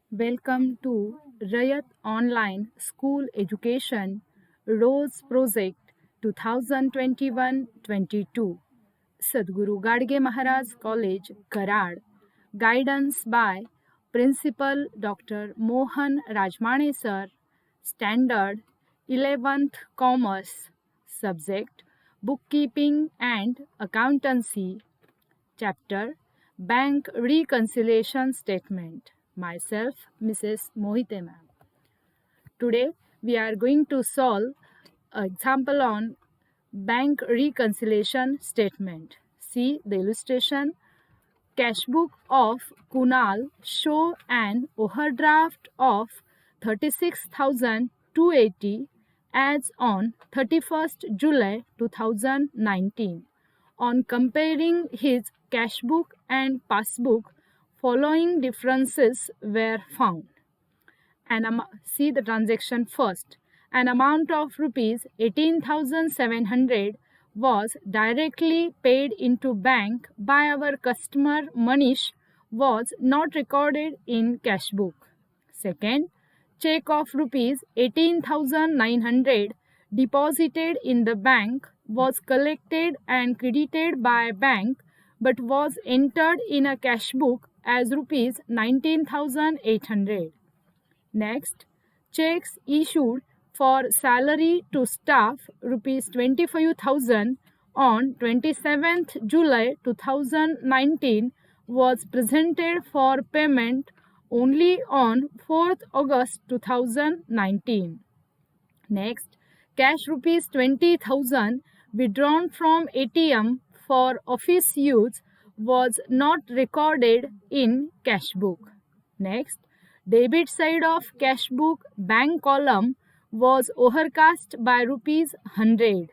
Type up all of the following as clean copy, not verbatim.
Welcome to Rayat Online School Education Rose Project 2021-22. Sadhguru Gadge Maharaj College, Karad. Guidance by Principal Dr. Mohan Rajmane Sir. Standard 11th Commerce. Subject Bookkeeping and Accountancy. Chapter Bank Reconciliation Statement. Myself, Mrs. Mohite ma'am. Today we are going to solve an example on bank reconciliation statement. See the illustration. Cashbook of Kunal show an overdraft of 36,280 as on 31st July 2019. On comparing his cashbook and passbook, following differences were found. See the transaction first. An amount of rupees 18,700 was directly paid into bank by our customer Manish was not recorded in cashbook. Second, check of rupees 18,900 deposited in the bank was collected and credited by bank but was entered in a cashbook as rupees 19,800. Next, checks issued for salary to staff rupees 25,000 on 27th July 2019 was presented for payment only on 4th August 2019. Next, cash rupees 20,000 withdrawn from ATM for office use was not recorded in cashbook. Next, debit side of cashbook bank column was overcast by rupees 100.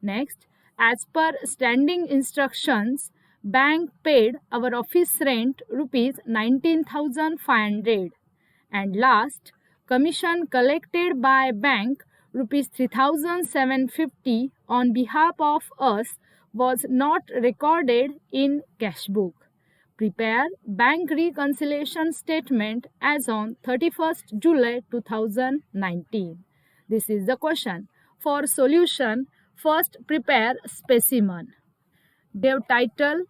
Next, as per standing instructions, bank paid our office rent rupees 19,500. And last, commission collected by bank rupees 3,750 on behalf of us was not recorded in cashbook. Prepare bank reconciliation statement as on 31st July 2019. This is the question. For solution, first prepare specimen. Give title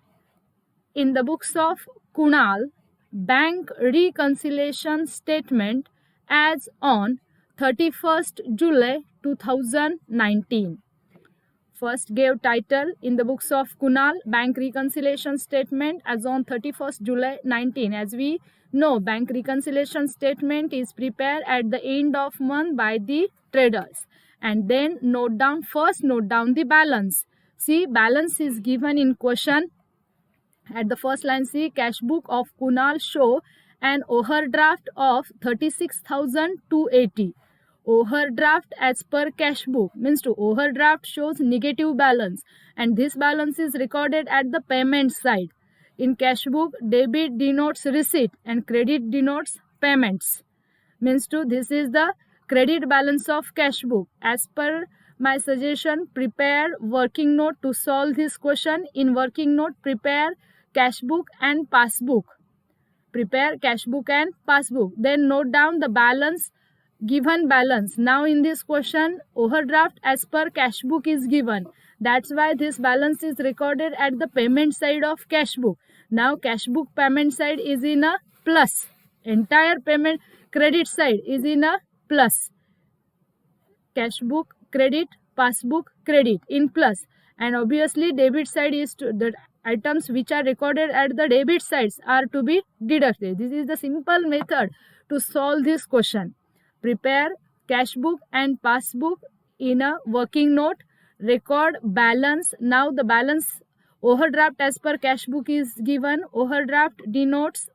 in the books of Kunal, bank reconciliation statement as on 31st July 2019. First gave title in the books of Kunal, bank reconciliation statement as on 31st July 19. As we know, bank reconciliation statement is prepared at the end of month by the traders. And then note down the balance. See, balance is given in question. At the first line, see, cash book of Kunal show an overdraft of 36,280. Overdraft as per cash book means to overdraft shows negative balance and this balance is recorded at the payment side. In cash book, debit denotes receipt and credit denotes payments. Means to this is the credit balance of cash book. As per my suggestion, prepare working note to solve this question. In working note, prepare cash book and passbook. Prepare cash book and passbook. Then note down the balance, given balance. Now in this question, overdraft as per cash book is given. That's why this balance is recorded at the payment side of cash book. Now cash book payment side is in a plus. Entire payment credit side is in a plus. Cash book credit, passbook credit in plus. And obviously debit side is to the items which are recorded at the debit sides are to be deducted. This is the simple method to solve this question. Prepare cash book and passbook in a working note. Record balance. Now the balance overdraft as per cash book is given. Overdraft denotes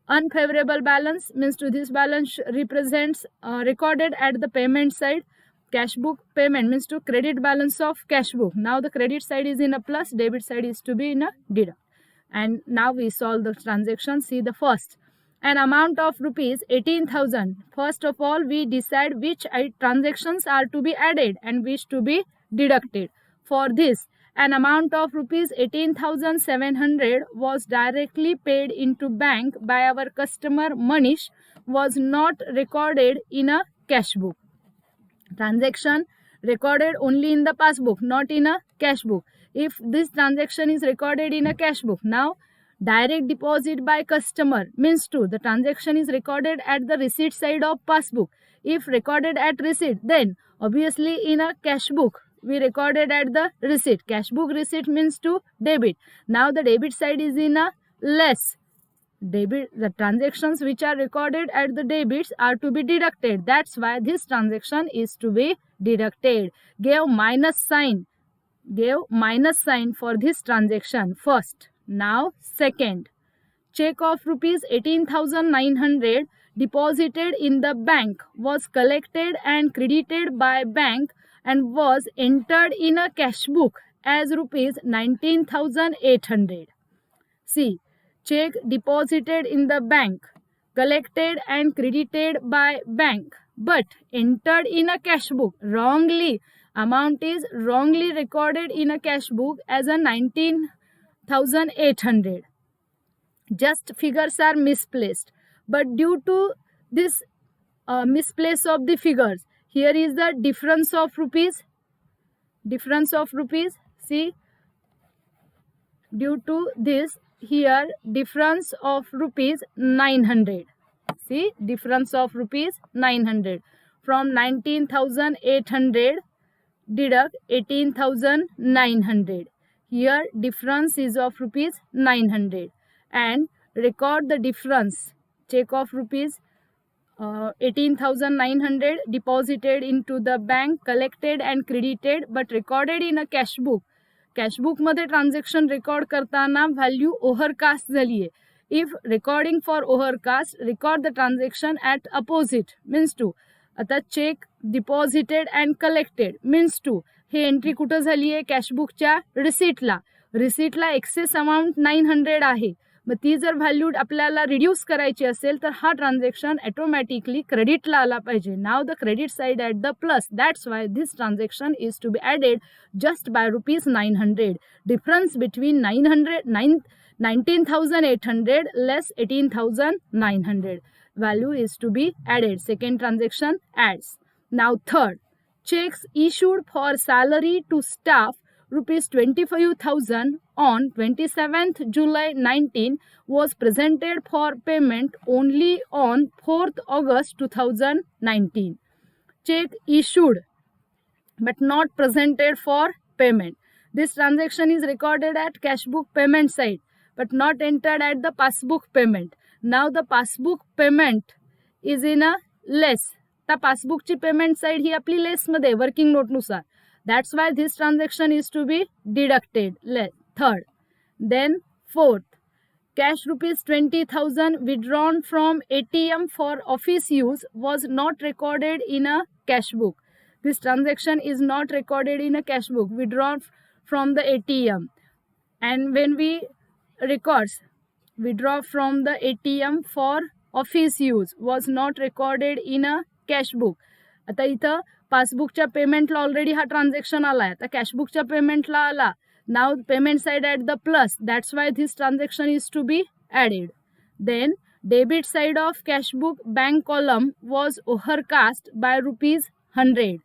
unfavorable balance means to this balance represents recorded at the payment side. Cash book payment means to credit balance of cash book. Now the credit side is in a plus, debit side is to be in a deduct. And now we solve the transaction. See the first. An amount of rupees 18,000. First of all, we decide which transactions are to be added and which to be deducted. For this, An amount of rupees 18,700 was directly paid into bank by our customer Manish was not recorded in a cash book. Transaction recorded only in the passbook, not in a cash book. If this transaction is recorded in a cash book, now direct deposit by customer means to the transaction is recorded at the receipt side of passbook. If recorded at receipt, then obviously in a cash book we recorded at the receipt. Cash book receipt means to debit. Now the debit side is in a less. Debit, the transactions which are recorded at the debits are to be deducted. That's why this transaction is to be deducted. Gave minus sign for this transaction first. Now second, check of rupees 18,900 deposited in the bank was collected and credited by bank and was entered in a cash book as rupees 19,800. See, check deposited in the bank, collected and credited by bank, but entered in a cash book wrongly. Amount is wrongly recorded in a cash book as a 19,800. Just figures are misplaced, but due to this misplace of the figures, here is the difference of rupees. See, due to this, here difference of rupees 900. See, difference of rupees 900. From 19,800 deduct 18,900. Here difference is of rupees 900 and record the difference. Check of rupees 18,900 deposited into the bank, collected and credited but recorded in a cash book. Cash बुकमध्ये transaction record करताना value overcast झाली आहे. If recording for overcast, record the transaction at opposite means to. आता check deposited and collected means to हे entry कुठं झाली आहे? कॅशबुकच्या रिसिटला access amount 900 आहे. मग ती जर व्हॅल्यू आपल्याला रिड्यूस करायची असेल तर हा ट्रान्झॅक्शन ऑटोमॅटिकली क्रेडिटला आला पाहिजे. Now the credit side at the plus. That's why this transaction is to be added just by rupees 900. Difference between 19,800 less 18,900. Value is to be added. Second transaction adds. Now third, checks issued for salary to staff rupees 25,000 on 27th July 19 was presented for payment only on 4th August 2019. Check issued but not presented for payment. This transaction is recorded at cash book payment side but not entered at the passbook payment. Now the passbook payment is in a less. The passbook ची payment side ही आपली less मध्ये working note नुसार. That's why this transaction is to be deducted. Third. Then fourth, cash rupees 20,000 withdrawn from ATM for office use was not recorded in a cash book. This transaction is not recorded in a cash book. Withdrawn from the ATM. And when we withdraw from the ATM for office use was not recorded in a cash book. आता इथं पासबुकच्या पेमेंटला already हा transaction आलाय. आता कॅशबुकच्या पेमेंटला आला. Now payment side at the plus. That's why this transaction is to be added. Then debit side of cashbook bank column was overcast by rupees 100.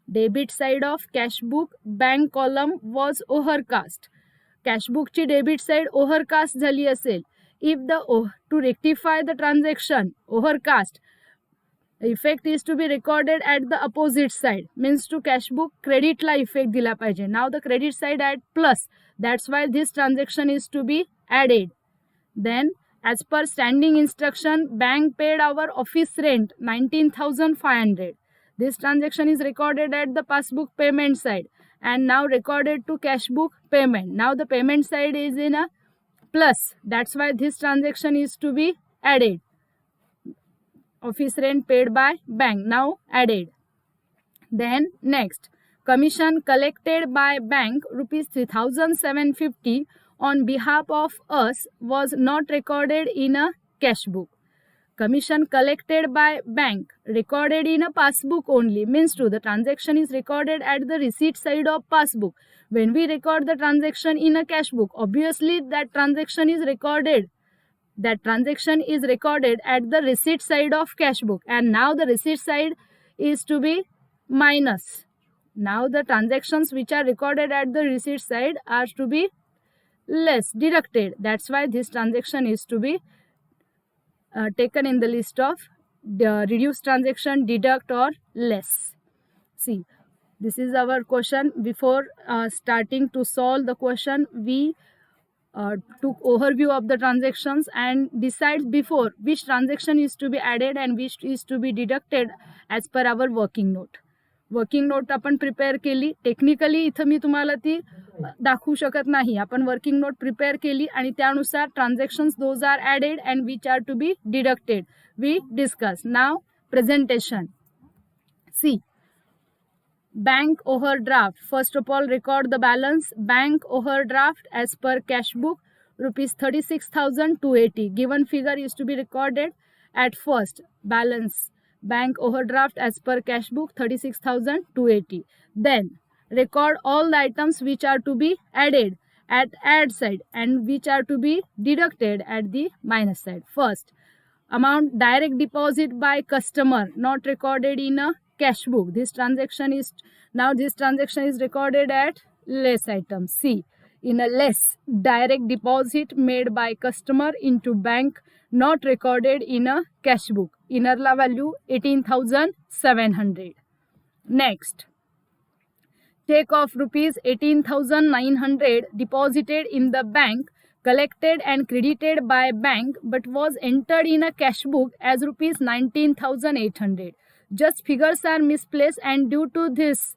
Debit side of cashbook bank column was overcast. कॅशबुकची debit side overcast झाली असेल. If the to rectify the transaction overcast effect is to be recorded at the opposite side means to cashbook क्रेडिटला effect दिला पाहिजे. Now the credit side at plus. That's why this transaction is to be added. Then as per standing instruction bank paid our office rent 19,500. This transaction is recorded at the passbook payment side and now recorded to cash book payment. Now the payment side is in a plus. That's why this transaction is to be added. Office rent paid by bank now added. Then next, commission collected by bank rupees 3,750 on behalf of us was not recorded in a cash book. Commission collected by bank recorded in a passbook only, means to the transaction is recorded at the receipt side of passbook. When we record the transaction in a cash book, obviously that transaction is recorded at the receipt side of cash book, and now the receipt side is to be minus. Now the transactions which are recorded at the receipt side are to be less, deducted. That's why this transaction is to be taken in the list of the reduced transaction, deduct or less. See, this is our question. Before starting to solve the question, we took overview of the transactions and decide before which transaction is to be added and which is to be deducted as per our working note. Working note आपण prepare केली. Technically इथं मी तुम्हाला ती दाखवू शकत नाही. आपण working note prepare केली आणि त्यानुसार transactions those are added and which are to be deducted we discuss. Now presentation. See, bank overdraft. First of all, record the balance. Bank overdraft as per cash book rupees 36,280. Given figure is to be recorded at first. Balance bank overdraft as per cash book 36,280. Then record all the items which are to be added at add side and which are to be deducted at the minus side. First, amount direct deposit by customer not recorded in a cash book. This transaction is recorded at less item. C, in a less, direct deposit made by customer into bank not recorded in a cash book. Innerla value 18,700. Next, check of rupees 18,900 deposited in the bank, collected and credited by bank but was entered in a cash book as rupees 19,800. Just figures are misplaced and due to this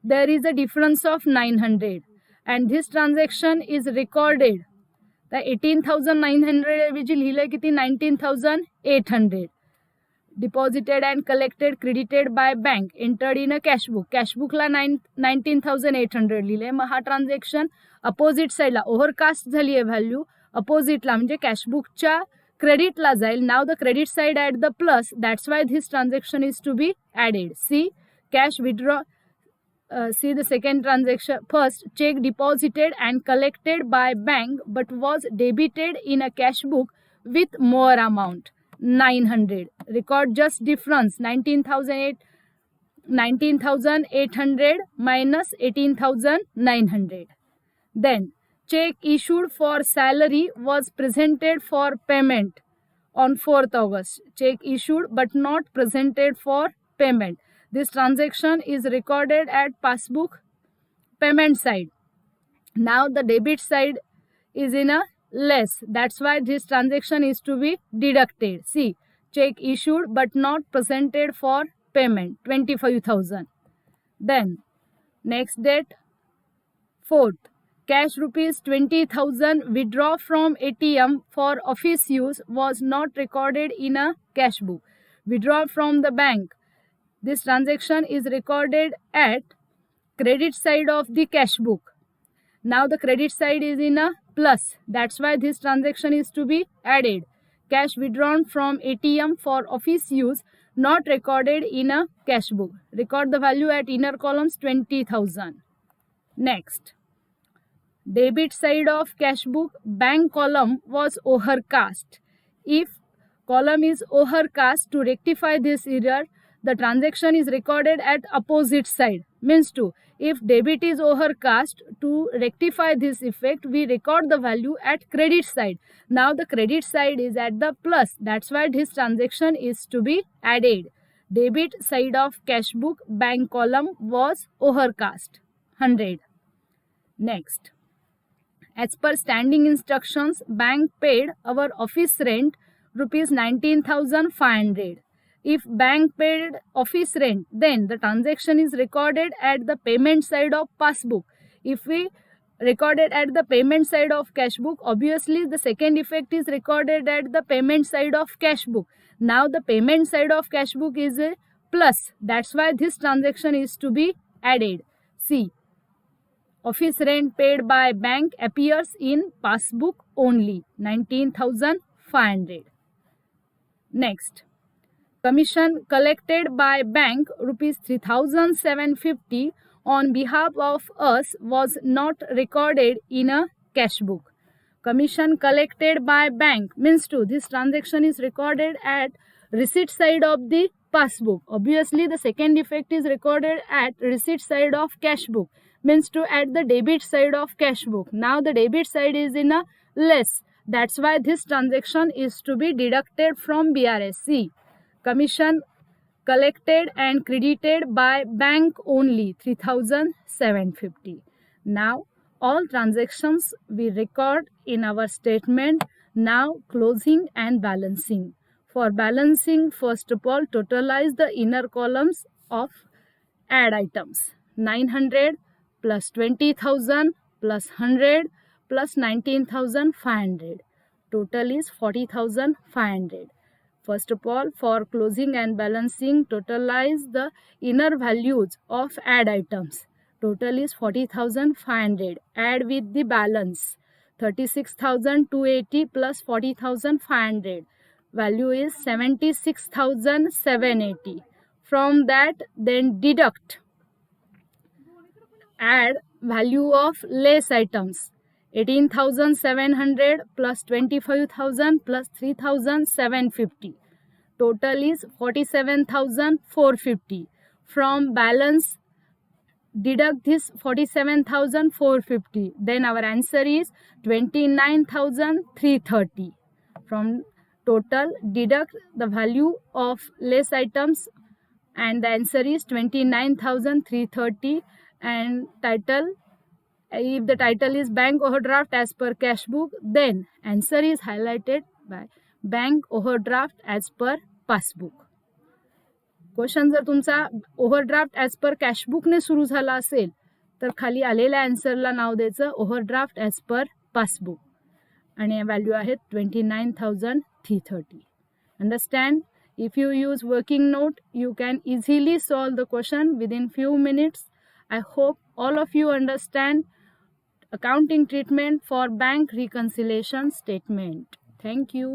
there is a difference of 900 and this transaction is recorded. The 18,900 ऐवजी लिहिलंय किती 19,800. Deposited and collected credited by bank entered in a cash book. cash book ला 19,800 लिहिलंय. मग हा transaction opposite साईडला ओव्हरकास्ट झाली आहे value. अपोजिटला म्हणजे कॅशबुकच्या क्रेडिटला जाईल. Now the credit side at the plus. That's why this transaction is to be added. See, cash withdraw. See the second transaction. First, check deposited and collected by bank but was debited in a cash book with more amount 900. Record just difference 19,800 minus 18,900. Then check issued for salary was presented for payment on 4th August. Check issued but not presented for payment. This transaction is recorded at passbook payment side. Now the debit side is in a less. That's why this transaction is to be deducted. See, check issued but not presented for payment 25,000. Then next date 4th, cash rupees 20,000 withdraw from ATM for office use was not recorded in a cash book. Withdraw from the bank. This transaction is recorded at credit side of the cash book. Now the credit side is in a plus. That's why this transaction is to be added. Cash withdrawn from ATM for office use not recorded in a cash book. Record the value at inner columns 20,000. Next, debit side of cash book bank column was overcast. If column is overcast, to rectify this error, the transaction is recorded at opposite side. Means to, if debit is overcast, to rectify this effect we record the value at credit side. Now the credit side is at the plus. That's why this transaction is to be added. Debit side of cash book bank column was overcast 100. Next, as per standing instructions, bank paid our office rent rupees 19,500. If bank paid office rent, then the transaction is recorded at the payment side of passbook. If we recorded at the payment side of cash book, obviously the second effect is recorded at the payment side of cash book. Now the payment side of cash book is a plus. That's why this transaction is to be added. See, office rent paid by bank appears in passbook only 19,500. Next, commission collected by bank rupees 3,750 on behalf of us was not recorded in a cash book. Commission collected by bank means to this transaction is recorded at receipt side of the passbook. Obviously the second effect is recorded at receipt side of cash book, means to at the debit side of cash book. Now the debit side is in a less, that's why this transaction is to be deducted from BRSC. Commission collected and credited by bank only 3,750. Now all transactions we record in our statement. Now closing and balancing. For balancing, first of all totalize the inner columns of add items. 900 plus 20,000 plus 100 plus 19,500. Total is 40,500. First of all, for closing and balancing, totalize the inner values of add items. Total is 40,500. Add with the balance 36,280 plus 40,500. Value is 76,780. From that, then deduct. Add value of less items. 18,700 plus 25,000 plus 3,750. Total is 47,450. From balance, deduct this 47,450. Then our answer is 29,330. From total, deduct the value of less items and the answer is 29,330. And title, if the title is bank overdraft as per cash book, then answer is highlighted by bank overdraft as per passbook. Question जर तुमचा overdraft as per कॅशबुकने सुरू झाला असेल तर खाली आलेल्या आन्सरला नाव द्यायचं overdraft as per passbook आणि व्हॅल्यू आहे 29,330. Understand? If you use working note you can easily solve the question within few minutes. I hope all of you understand accounting treatment for bank reconciliation statement. Thank you.